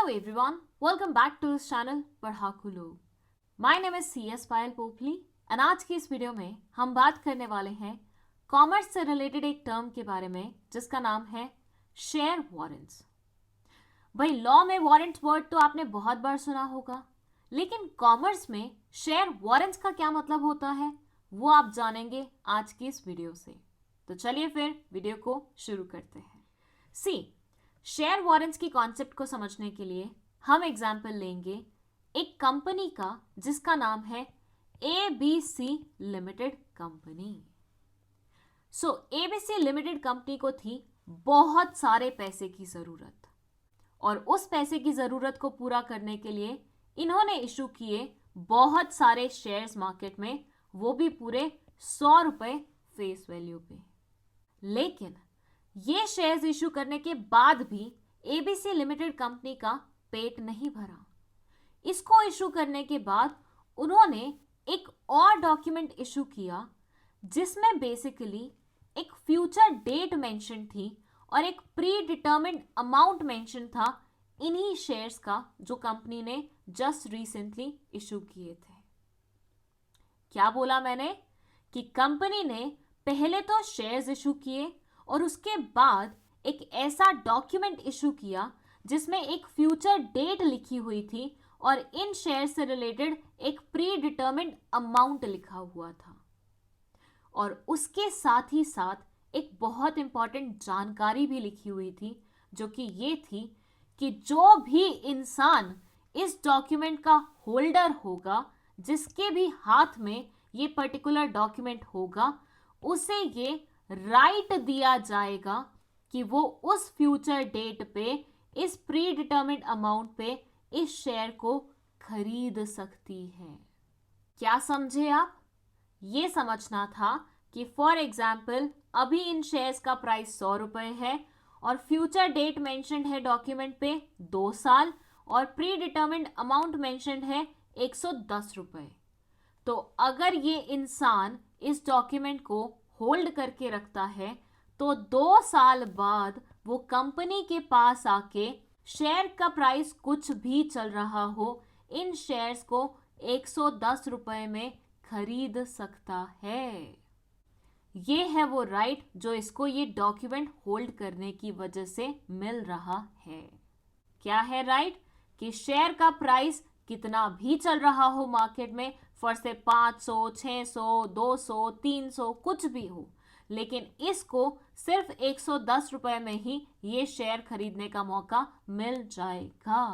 everyone, welcome back to this channel पढ़ाकू लोग। My name is CS Payal Popli and आज की इस वीडियो में हम बात करने वाले हैं कॉमर्स से रिलेटेड एक टर्म के बारे में जिसका नाम है शेयर वारंट्स। भाई लॉ में वारंट वर्ड तो आपने बहुत बार सुना होगा, लेकिन कॉमर्स में शेयर वारंट्स का क्या मतलब होता है वो आप जानेंगे आज की इस वीडियो से। तो चलिए फिर वीडियो को शुरू करते हैं। शेयर वारंट्स की कॉन्सेप्ट को समझने के लिए हम एग्जाम्पल लेंगे एक कंपनी का जिसका नाम है ABC limited company. ABC limited company को थी बहुत सारे पैसे की जरूरत और उस पैसे की जरूरत को पूरा करने के लिए इन्होंने इशू किए बहुत सारे शेयर्स मार्केट में, वो भी पूरे 100 रुपए फेस वैल्यू पे। लेकिन ये शेयर्स इशू करने के बाद भी ABC लिमिटेड कंपनी का पेट नहीं भरा। इसको इशू करने के बाद उन्होंने एक और डॉक्यूमेंट इशू किया जिसमें बेसिकली एक फ्यूचर डेट मेंशन थी और एक प्री डिटर्मिन्ड अमाउंट मेंशन था इन्हीं शेयर्स का जो कंपनी ने जस्ट रिसेंटली इशू किए थे। क्या बोला मैंने कि कंपनी ने पहले तो शेयर्स इशू किए और उसके बाद एक ऐसा डॉक्यूमेंट इशू किया जिसमें एक फ्यूचर डेट लिखी हुई थी और इन शेयर से रिलेटेड एक प्री डिटर्मिन्ड अमाउंट लिखा हुआ था। और उसके साथ ही साथ एक बहुत इंपॉर्टेंट जानकारी भी लिखी हुई थी जो कि ये थी कि जो भी इंसान इस डॉक्यूमेंट का होल्डर होगा, जिसके भी हाथ में ये पर्टिकुलर डॉक्यूमेंट होगा, उसे ये राइट दिया जाएगा कि वो उस फ्यूचर डेट पे इस प्री डिटर्मिन्ड अमाउंट पे इस शेयर को खरीद सकती है। क्या समझे आप? ये समझना था कि फॉर एग्जाम्पल अभी इन शेयर्स का प्राइस 100 रुपए है और फ्यूचर डेट मेंशन्ड है डॉक्यूमेंट पे 2 साल और प्री डिटर्मिन्ड अमाउंट मेंशन्ड है 110 रुपए। तो अगर ये इंसान इस डॉक्यूमेंट को होल्ड करके रखता है तो 2 साल बाद वो कंपनी के पास आके शेयर का प्राइस कुछ भी चल रहा हो, इन शेयर्स को 110 रुपए में खरीद सकता है। ये है वो राइट जो इसको ये डॉक्यूमेंट होल्ड करने की वजह से मिल रहा है। क्या है राइट? कि शेयर का प्राइस कितना भी चल रहा हो मार्केट में, फॉर से 500, 600, 200, 300 कुछ भी हो, लेकिन इसको सिर्फ 110 रुपए में ही ये शेयर खरीदने का मौका मिल जाएगा।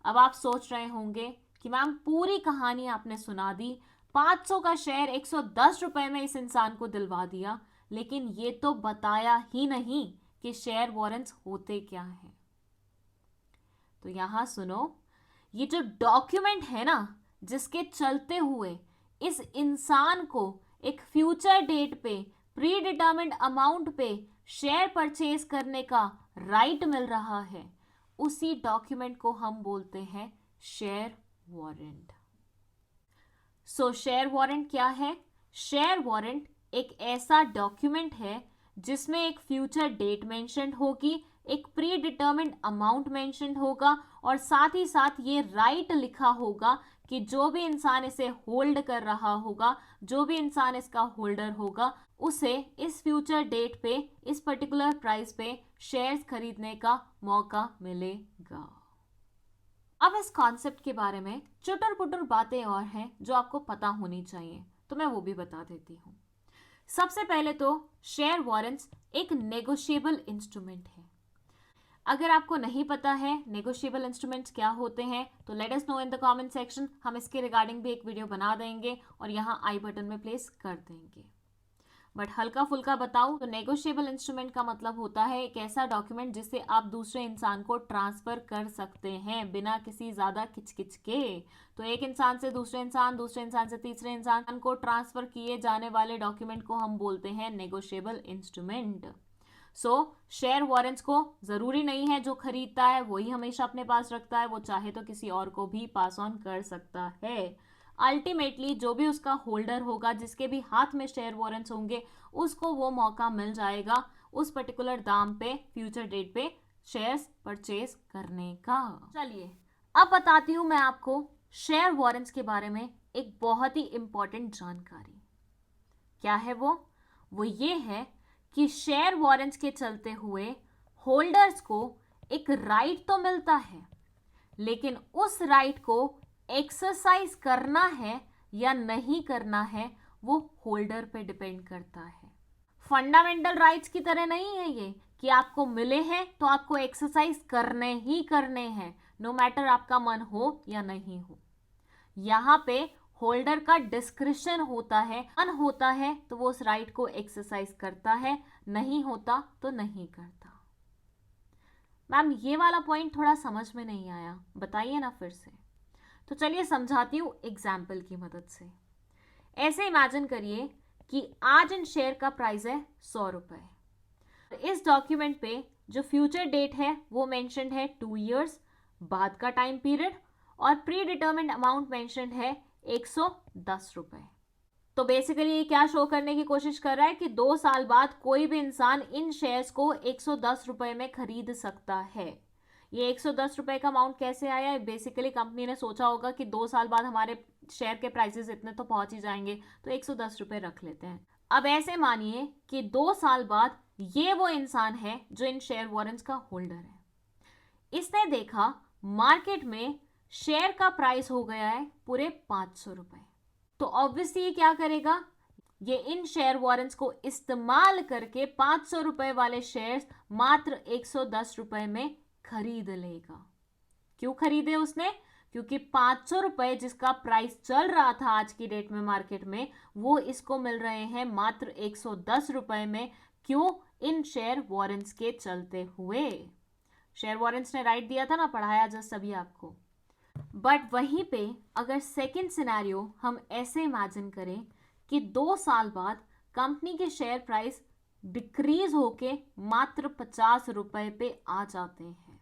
अब आप सोच रहे होंगे कि मैम पूरी कहानी आपने सुना दी, 500 का शेयर 110 रुपए में इस इंसान को दिलवा दिया, लेकिन ये तो बताया ही नहीं कि शेयर वारंट्स होते क्या हैं। तो यहां सुनो, ये जो डॉक्यूमेंट है ना जिसके चलते हुए इस इंसान को एक फ्यूचर डेट पे प्री डिटर्मिन्ड अमाउंट पे शेयर परचेज करने का राइट मिल रहा है, उसी डॉक्यूमेंट को हम बोलते हैं शेयर वारंट। शेयर वारंट क्या है? शेयर वारंट एक ऐसा डॉक्यूमेंट है जिसमें एक फ्यूचर डेट मेंशन्ड होगी, एक प्री डिटर्मिन्ड अमाउंट मेंशन्ड होगा और साथ ही साथ ये राइट लिखा होगा कि जो भी इंसान इसे होल्ड कर रहा होगा, जो भी इंसान इसका होल्डर होगा, उसे इस फ्यूचर डेट पे इस पर्टिकुलर प्राइस पे शेयर्स खरीदने का मौका मिलेगा। अब इस कॉन्सेप्ट के बारे में चुटर पुटर बातें और हैं जो आपको पता होनी चाहिए, तो मैं वो भी बता देती हूँ। सबसे पहले तो शेयर वारंट्स एक नेगोशिएबल इंस्ट्रूमेंट है। अगर आपको नहीं पता है नेगोशिएबल इंस्ट्रूमेंट्स क्या होते हैं तो let us know in the comment section. हम इसके रिगार्डिंग भी एक वीडियो बना देंगे और यहाँ आई बटन में प्लेस कर देंगे। बट हल्का फुल्का बताऊं तो नेगोशिएबल इंस्ट्रूमेंट का मतलब होता है एक ऐसा डॉक्यूमेंट जिसे आप दूसरे इंसान को ट्रांसफर कर सकते हैं बिना किसी ज्यादा किचकिच के। तो एक इंसान से दूसरे इंसान से तीसरे इंसान को ट्रांसफर किए जाने वाले डॉक्यूमेंट को हम बोलते हैं नेगोशिएबल इंस्ट्रूमेंट। शेयर वारंट्स को जरूरी नहीं है जो खरीदता है वही हमेशा अपने पास रखता है, वो चाहे तो किसी और को भी पास ऑन कर सकता है। अल्टीमेटली जो भी उसका होल्डर होगा, जिसके भी हाथ में शेयर वारंट्स होंगे, उसको वो मौका मिल जाएगा उस पर्टिकुलर दाम पे फ्यूचर डेट पे शेयर्स परचेज करने का। चलिए अब बताती हूं मैं आपको शेयर वारंट्स के बारे में एक बहुत ही इंपॉर्टेंट जानकारी। क्या है वो ये है कि शेयर वारंट्स के चलते हुए होल्डर्स को एक राइट तो मिलता है, लेकिन उस राइट को एक्सरसाइज करना है या नहीं करना है वो होल्डर पे डिपेंड करता है। फंडामेंटल राइट्स की तरह नहीं है ये कि आपको मिले हैं तो आपको एक्सरसाइज करने ही करने हैं, नो मैटर आपका मन हो या नहीं हो। यहाँ पे होल्डर का डिस्क्रिशन होता है, मन होता है तो वो उस राइट को एक्सरसाइज करता है, नहीं होता तो नहीं करता। मैम ये वाला पॉइंट थोड़ा समझ में नहीं आया, बताइए ना फिर से। तो चलिए समझाती हूँ एग्जाम्पल की मदद से। ऐसे इमेजिन करिए कि आज इन शेयर का प्राइस है 100 रुपए। इस डॉक्यूमेंट पे जो फ्यूचर डेट है वो मेंशन्ड है 2 इयर्स बाद का टाइम पीरियड, और प्री डिटर्मिन्ड अमाउंट मेंशन्ड है 110 रुपए। तो बेसिकली ये क्या शो करने की कोशिश कर रहा है कि 2 साल बाद कोई भी इंसान इन शेयर्स को 110 रुपए में खरीद सकता है। ये 110 रुपए का अमाउंट कैसे आया है? बेसिकली कंपनी ने सोचा होगा कि 2 साल बाद हमारे शेयर के प्राइसेस इतने तो पहुंच ही जाएंगे, तो 110 रुपए रख लेते हैं। अब ऐसे मानिए कि 2 साल बाद ये वो इंसान है जो इन शेयर वारंट्स का होल्डर है। इसने देखा मार्केट में शेयर का प्राइस हो गया है पूरे 500 रुपए। तो ऑब्वियसली ये क्या करेगा, ये इन शेयर वारंट्स को इस्तेमाल करके 500 रुपए वाले शेयर्स मात्र 110 रुपए में खरीद लेगा। क्यों खरीदे उसने? क्योंकि 500 रुपए जिसका प्राइस चल रहा था आज की डेट में मार्केट में, वो इसको मिल रहे हैं मात्र 110 रुपए में। क्यों? इन शेयर वारंट्स के चलते हुए। शेयर वारंट्स ने राइट दिया था ना, पढ़ाया जस्ट अभी आपको। बट वहीं पे अगर सेकंड सिनेरियो हम ऐसे इमेजिन करें कि 2 साल बाद कंपनी के शेयर प्राइस डिक्रीज होके मात्र 50 रुपए पे आ जाते हैं,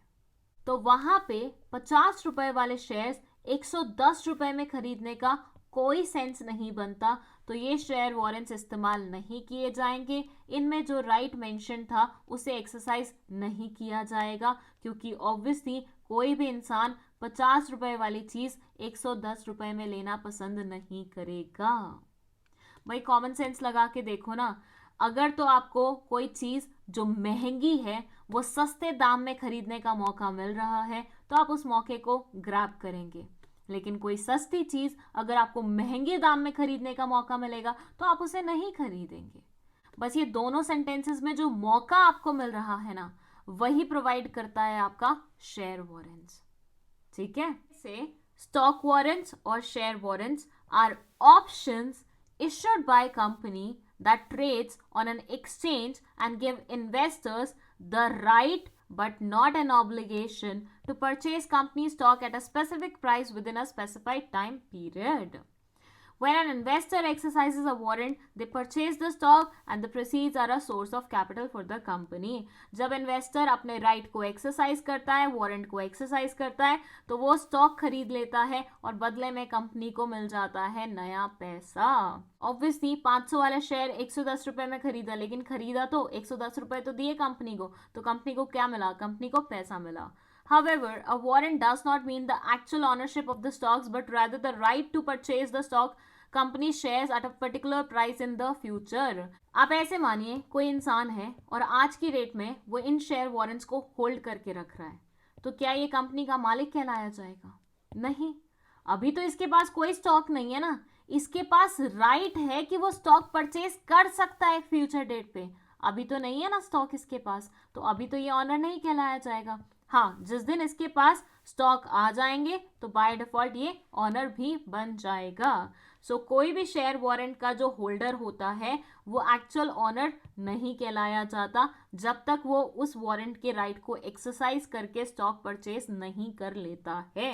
तो वहां पे 50 रुपए वाले शेयर्स 110 रुपए में खरीदने का कोई सेंस नहीं बनता। तो ये शेयर वारंट्स इस्तेमाल नहीं किए जाएंगे, इनमें जो राइट मेंशन था उसे एक्सरसाइज नहीं किया जाएगा, क्योंकि ऑब्वियसली कोई भी इंसान 50 रुपए वाली चीज 110 रुपए में लेना पसंद नहीं करेगा। भाई कॉमन सेंस लगा के देखो ना, अगर तो आपको कोई चीज जो महंगी है वो सस्ते दाम में खरीदने का मौका मिल रहा है तो आप उस मौके को ग्रैब करेंगे, लेकिन कोई सस्ती चीज अगर आपको महंगे दाम में खरीदने का मौका मिलेगा तो आप उसे नहीं खरीदेंगे। बस ये दोनों सेंटेंसेस में जो मौका आपको मिल रहा है ना, वही प्रोवाइड करता है आपका शेयर वारंट्स। ठीक है, से स्टॉक वारंट्स और share warrants are options issued by company that trades on an exchange and give investors the right but not an obligation to purchase company stock at a specific price within a specified time period. When an investor exercises a warrant, they purchase the stock and the proceeds are a source of capital for the company. जब investor अपने right को exercise करता है, warrant को exercise करता है, तो वो स्टॉक खरीद लेता है और बदले में कंपनी को मिल जाता है नया पैसा। ऑब्वियसली 500 वाला शेयर 110 रुपए में खरीदा, लेकिन खरीदा तो 110 रुपए तो दिए कंपनी को, तो कंपनी को क्या मिला? कंपनी को पैसा मिला। However, a warrant does not mean the actual ownership of the stocks, but rather the right to purchase the stock company shares at a particular price in the future. आप ऐसे मानिए कोई इंसान है और आज की डेट में वो इन शेयर वारंट्स को होल्ड करके रख रहा है, तो क्या ये कंपनी का मालिक कहलाया जाएगा? नहीं, अभी तो इसके पास कोई स्टॉक नहीं है ना, इसके पास राइट है कि वो स्टॉक परचेज कर सकता है फ्यूचर डेट पे। अभी तो नहीं है ना स्टॉक इसके पास, तो अभी तो ये ऑनर नहीं कहलाया जाएगा। हाँ, जिस दिन इसके पास स्टॉक आ जाएंगे तो बाय डिफॉल्ट ये ऑनर भी बन जाएगा। सो कोई भी शेयर वारंट का जो होल्डर होता है वो एक्चुअल ऑनर नहीं कहलाया जाता जब तक वो उस वारंट के राइट को एक्सरसाइज करके स्टॉक परचेज नहीं कर लेता है।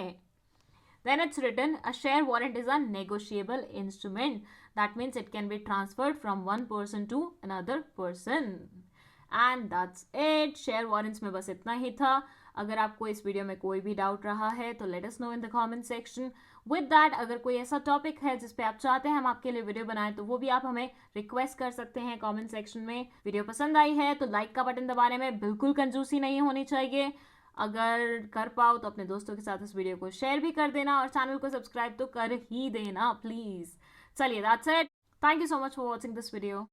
Then it's written, a share warrant is a negotiable instrument. That means it can be transferred from one person to another person. And that's it. Share warrants में बस इतना ही था। अगर आपको इस वीडियो में कोई भी डाउट रहा है तो let us know in the comment section. With that, अगर कोई ऐसा टॉपिक है जिस पे आप चाहते हैं हम आपके लिए वीडियो बनाएं तो वो भी आप हमें रिक्वेस्ट कर सकते हैं कमेंट सेक्शन में। वीडियो पसंद आई है तो लाइक का बटन दबाने में बिल्कुल कंजूसी नहीं होनी चाहिए। अगर कर पाओ तो अपने दोस्तों के साथ इस वीडियो को शेयर भी कर देना और चैनल को सब्सक्राइब तो कर ही देना प्लीज। चलिए, that's it. Thank you so much for watching this video.